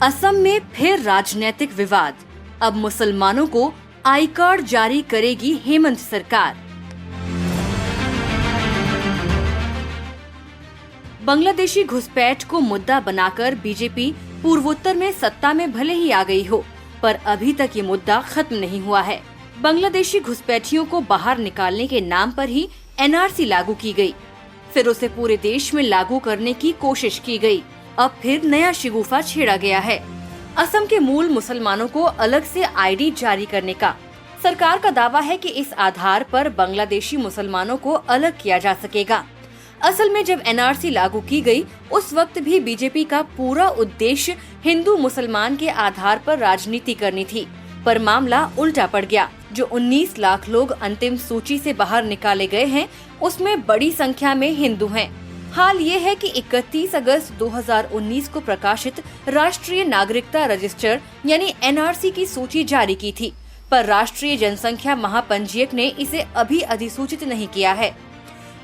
असम में फिर राजनीतिक विवाद। अब मुसलमानों को आई कार्ड जारी करेगी हेमंत सरकार। बांग्लादेशी घुसपैठ को मुद्दा बनाकर बीजेपी पूर्वोत्तर में सत्ता में भले ही आ गई हो, पर अभी तक ये मुद्दा खत्म नहीं हुआ है। बांग्लादेशी घुसपैठियों को बाहर निकालने के नाम पर ही एनआरसी लागू की गई, फिर उसे पूरे देश में लागू करने की कोशिश की गई। अब फिर नया शिगुफा छेड़ा गया है, असम के मूल मुसलमानों को अलग से आईडी जारी करने का। सरकार का दावा है कि इस आधार पर बांग्लादेशी मुसलमानों को अलग किया जा सकेगा। असल में जब एनआरसी लागू की गई, उस वक्त भी बीजेपी का पूरा उद्देश्य हिंदू मुसलमान के आधार पर राजनीति करनी थी, पर मामला उल्टा पड़ गया। जो 19 लाख लोग अंतिम सूची से बाहर निकाले गए हैं, उसमें बड़ी संख्या में हिंदू हैं। हाल ये है कि 31 अगस्त 2019 को प्रकाशित राष्ट्रीय नागरिकता रजिस्टर यानी एनआरसी की सूची जारी की थी, पर राष्ट्रीय जनसंख्या महापंजीयक ने इसे अभी अधिसूचित नहीं किया है।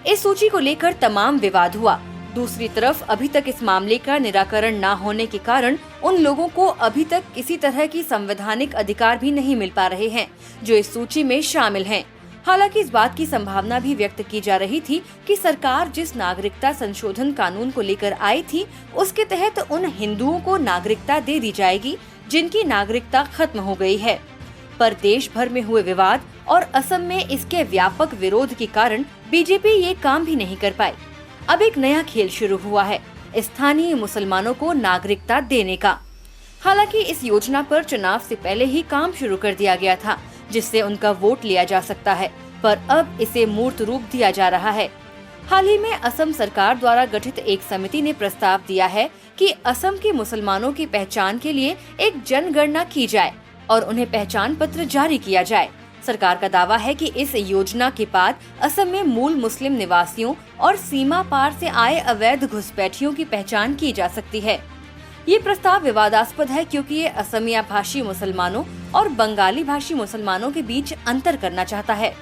इस सूची को लेकर तमाम विवाद हुआ। दूसरी तरफ अभी तक इस मामले का निराकरण न होने के कारण उन लोगों को अभी तक किसी तरह की संवैधानिक अधिकार भी नहीं मिल पा रहे हैं जो इस सूची में शामिल हैं। हालांकि इस बात की संभावना भी व्यक्त की जा रही थी कि सरकार जिस नागरिकता संशोधन कानून को लेकर आई थी, उसके तहत उन हिंदुओं को नागरिकता दे दी जाएगी जिनकी नागरिकता खत्म हो गई है। पर देश भर में हुए विवाद और असम में इसके व्यापक विरोध के कारण बीजेपी ये काम भी नहीं कर पाई। अब एक नया खेल शुरू हुआ है, स्थानीय मुसलमानों को नागरिकता देने का। हालांकि इस योजना पर चुनाव से पहले ही काम शुरू कर दिया गया था, जिससे उनका वोट लिया जा सकता है, पर अब इसे मूर्त रूप दिया जा रहा है। हाल ही में असम सरकार द्वारा गठित एक समिति ने प्रस्ताव दिया है कि असम के मुसलमानों की पहचान के लिए एक जनगणना की जाए और उन्हें पहचान पत्र जारी किया जाए। सरकार का दावा है कि इस योजना के बाद असम में मूल मुस्लिम निवासियों और सीमा पार से आए अवैध घुसपैठियों की पहचान की जा सकती है। ये प्रस्ताव विवादास्पद है क्योंकि ये असमिया भाषी मुसलमानों और बंगाली भाषी मुसलमानों के बीच अंतर करना चाहता है।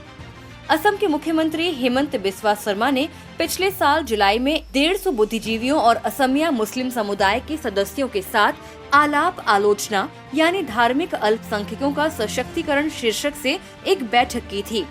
असम के मुख्यमंत्री हेमंत बिस्वा शर्मा ने पिछले साल जुलाई में 150 बुद्धिजीवियों और असमिया मुस्लिम समुदाय के सदस्यों के साथ आलाप आलोचना यानी धार्मिक अल्पसंख्यकों का सशक्तिकरण शीर्षक से एक बैठक की थी।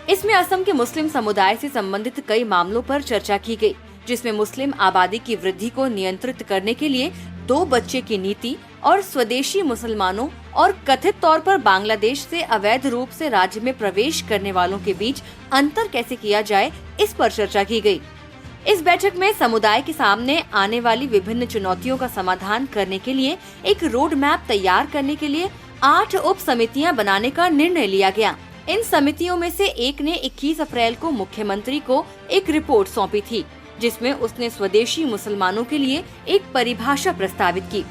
इसमें असम के मुस्लिम समुदाय से संबंधित कई मामलों पर चर्चा की गई, जिसमें मुस्लिम आबादी की वृद्धि को नियंत्रित करने के लिए 2 बच्चे की नीति और स्वदेशी मुसलमानों और कथित तौर पर बांग्लादेश से अवैध रूप से राज्य में प्रवेश करने वालों के बीच अंतर कैसे किया जाए, इस पर चर्चा की गई। इस बैठक में समुदाय के सामने आने वाली विभिन्न चुनौतियों का समाधान करने के लिए एक रोड मैप तैयार करने के लिए 8 उप समितियां बनाने का निर्णय लिया गया। इन समितियों में से एक ने 21 अप्रैल को मुख्यमंत्री को एक रिपोर्ट सौंपी थी, जिसमें उसने स्वदेशी मुसलमानों के लिए एक परिभाषा प्रस्तावित की।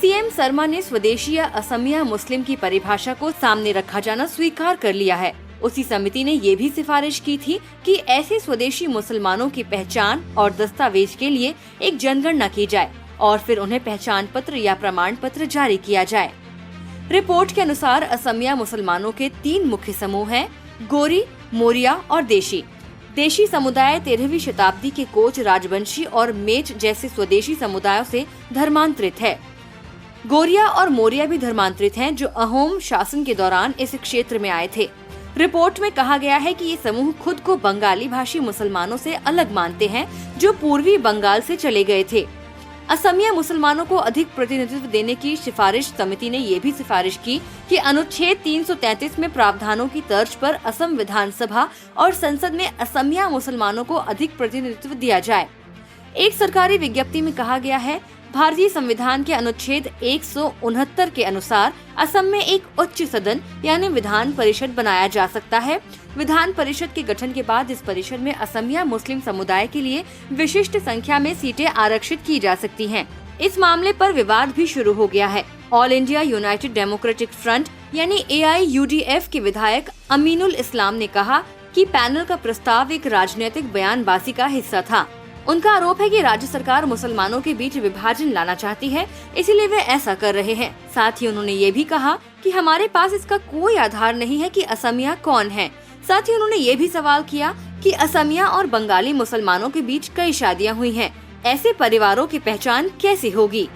सीएम शर्मा ने स्वदेशी या असमिया मुस्लिम की परिभाषा को सामने रखा जाना स्वीकार कर लिया है। उसी समिति ने ये भी सिफारिश की थी कि ऐसे स्वदेशी मुसलमानों की पहचान और दस्तावेज के लिए एक जनगणना की जाए और फिर उन्हें पहचान पत्र या प्रमाण पत्र जारी किया जाए। रिपोर्ट के अनुसार असमिया मुसलमानों के 3 मुख्य समूह हैं, गोरी, मोरिया और देशी। देशी समुदाय 13वीं शताब्दी के कोच, राजवंशी और मेच जैसे स्वदेशी समुदायों से धर्मांतरित है। गोरिया और मोरिया भी धर्मांतरित हैं, जो अहोम शासन के दौरान इस क्षेत्र में आए थे। रिपोर्ट में कहा गया है कि ये समूह खुद को बंगाली भाषी मुसलमानों से अलग मानते हैं, जो पूर्वी बंगाल से चले गए थे। असमिया मुसलमानों को अधिक प्रतिनिधित्व देने की सिफारिश समिति ने ये भी सिफारिश की कि अनुच्छेद 333 में प्रावधानों की तर्ज पर असम विधानसभा और संसद में असमिया मुसलमानों को अधिक प्रतिनिधित्व दिया जाए। एक सरकारी विज्ञप्ति में कहा गया है, भारतीय संविधान के अनुच्छेद 169 के अनुसार असम में एक उच्च सदन यानी विधान परिषद बनाया जा सकता है। विधान परिषद के गठन के बाद इस परिषद में असमिया मुस्लिम समुदाय के लिए विशिष्ट संख्या में सीटें आरक्षित की जा सकती हैं। इस मामले पर विवाद भी शुरू हो गया है। All India United democratic front यानी AIUDF के विधायक अमीनुल इस्लाम ने कहा कि पैनल का प्रस्ताव एक राजनीतिक बयानबाजी का हिस्सा था। उनका आरोप है कि राज्य सरकार मुसलमानों के बीच विभाजन लाना चाहती है, इसीलिए वे ऐसा कर रहे हैं। साथ ही उन्होंने ये भी कहा कि हमारे पास इसका कोई आधार नहीं है कि असमिया कौन है। साथ ही उन्होंने ये भी सवाल किया कि असमिया और बंगाली मुसलमानों के बीच कई शादियां हुई हैं, ऐसे परिवारों की पहचान कैसे होगी।